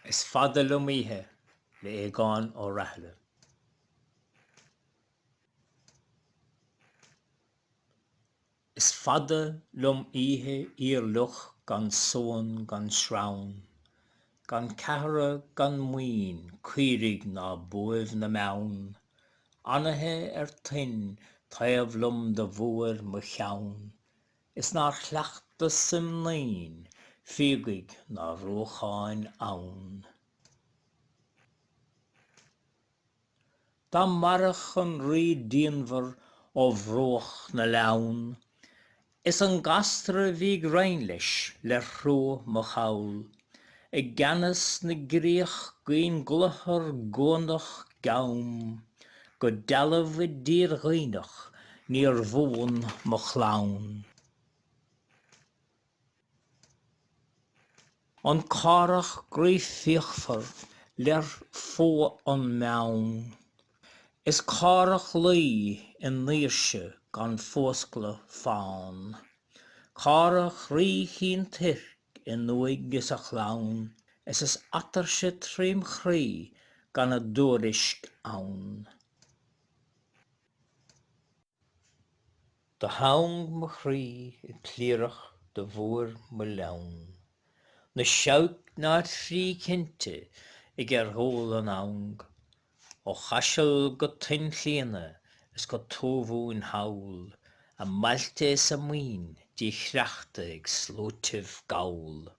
Is fada lum ihe le éagán ó rathla. Is fada lum ihe luch gan son gan shraun, gan cahra gan muin, cuirig na buamh na mewn, anathe tin taobh lum de bhuair mo cheann, is ná chleachta sim nain, fiúgaigh na rócháin ann. Tá marach an rí díonmhar ó bhróch na leann, is an gastra bhí rein leis le chró mo chawl, I gceannas na gcrích guím gluthar gónach gam, go dealamh I dtír ghaoinach níor bhón mo chlawn. An carach gríomhfíochmhar lear fó an mewn, is carach laoi in níorshe gan fóscla fáin, carach rí chin tirc in nuig is a chlawn, is atarse trim chrí gan a dúrisc ann. De haung mo chrí I clíorach de bhuair mo lewn, na seoc ná trí cinnte I gur hól an aung, ó chaisiil go tin chéine is go tómhún hawl, a mailte sa muin dí chreachta ag slóitimh gawl.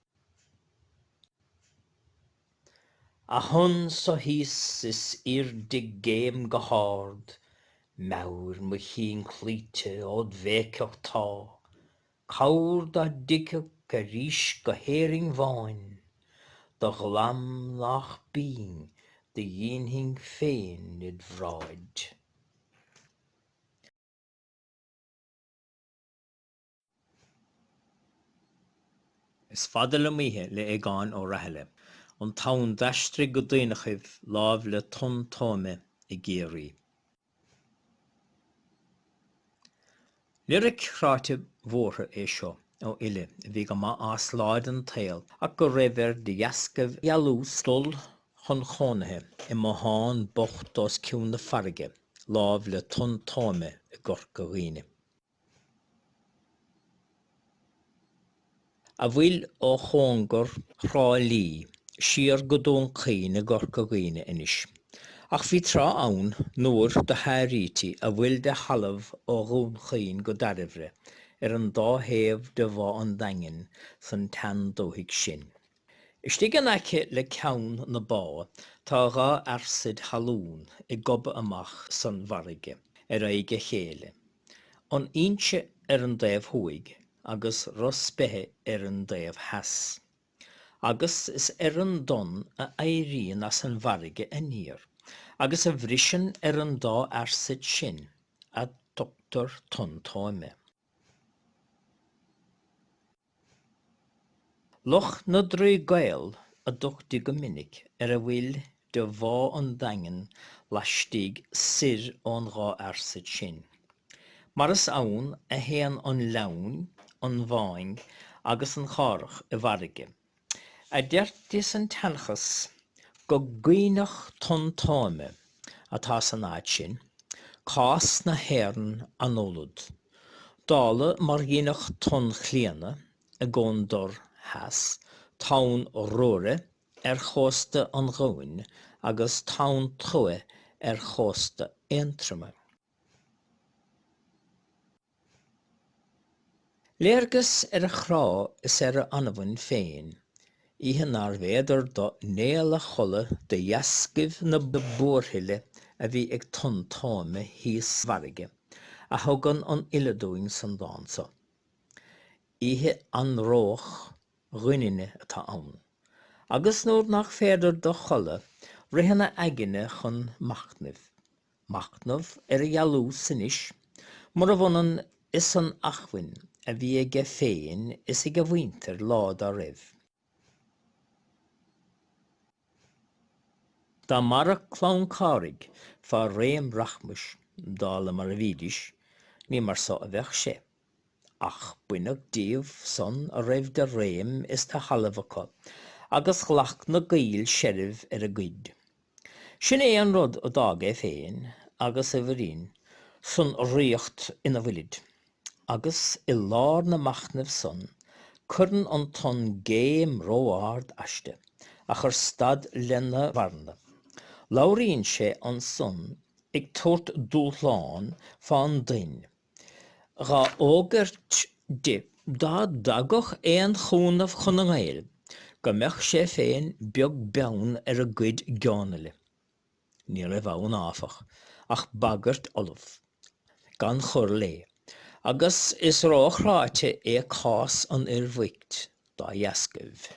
A hon sa hís is irdig géim go hard, mawr mo chin clíte ód bhéceach tá, cawr da diceach go ríis go héring bháin, do glam nach bín de dhéaning féin id bhráid. Is fada le míthe le éagán ó rathla, an tán deistre go daoinechibh lámh le tun táime I géirí. Lyric chráite mhórtha é seo ó uile bhí go maith as láid an taal ach go raibh de dheascamh ealús dul chun chónathe I mo tháin bocht os ciúin na farraige lámh le tun táime I gCorca Dhuibhne. A bhfuil ó chóngur chráilí siar go dún chaoi na Gcorca Dhuibhne inis. Ach bhí trá ann nuair de háiríti a bhfuil de halamh ó dhún chaoin go darbhre an dá thaobh de bhá an daingean san tean dóthaigh sin. Istigh an aice le ceann na bá tá dhá airsid halún I gcoba amach san bharraige aige chéile. An inse an daobh thuaig agus rospethe an daobh heas. Agus is an don a éiríonn as an bharraige a níor, agus a bhrisean an dá airsid sin a tugtar tun táime. Loch na Drú Gael a dúchtaí go minic a bhfuil de bhá an daingean laistigh sir ón dhá airsid sin. Mar is ann a théann an leabhainn, an bhfáing agus an charach I bharraige. A deirteas an teanchas go gcuineach tun táime atá san áit sin, cás na hÉireann an óladh, dála mar ghinneach tun chléana a gcóndor heas, tán róire chósta an ghabhainn agus tán trua chósta éintrama. Léargas a chrá is a anmhainn féin, ihe nar bhéidir do néal a chola de dheascamh na búrthaile a bhí ag tun táime híos bharraige a thugann an ileadúin san dámsa. Ihe an róch dhuine atá ann. Agus nuair nach féidir do chola, rihanna aigine chun machnamh. Machnamh a dhealús inis, mar a bhanan is an achmhainn a bhí aige féin is ag a bhaintear lád a raibh. Tá marach clán cáraigh fá réim rachmas dála mar a bhídis, ní mar sa a bheith sé. Ach buineach díobh son a raibh de réim is tá halamh acu, agus ghlach na gail sheriff ar a gcuid. Sin é an rud ó dága féin agus a bhrín san riocht ina bhuilid. Agus I lár na machnamh son, churann an ton géim róáard aiste, a chur stad lena bharna. Labhraíonn sé an son ag tabhairt dúshlán fan daoine. Gha ógairt dá dagach éon chúnamh chun an ghaol, go mbeadh sé féin beag beann ar a gcuid geánaile. Ní raibh ann áfach, ach bagairt olmh, gan chur lé, agus is ráchráite é cás an irbhuicht dá dheascamh.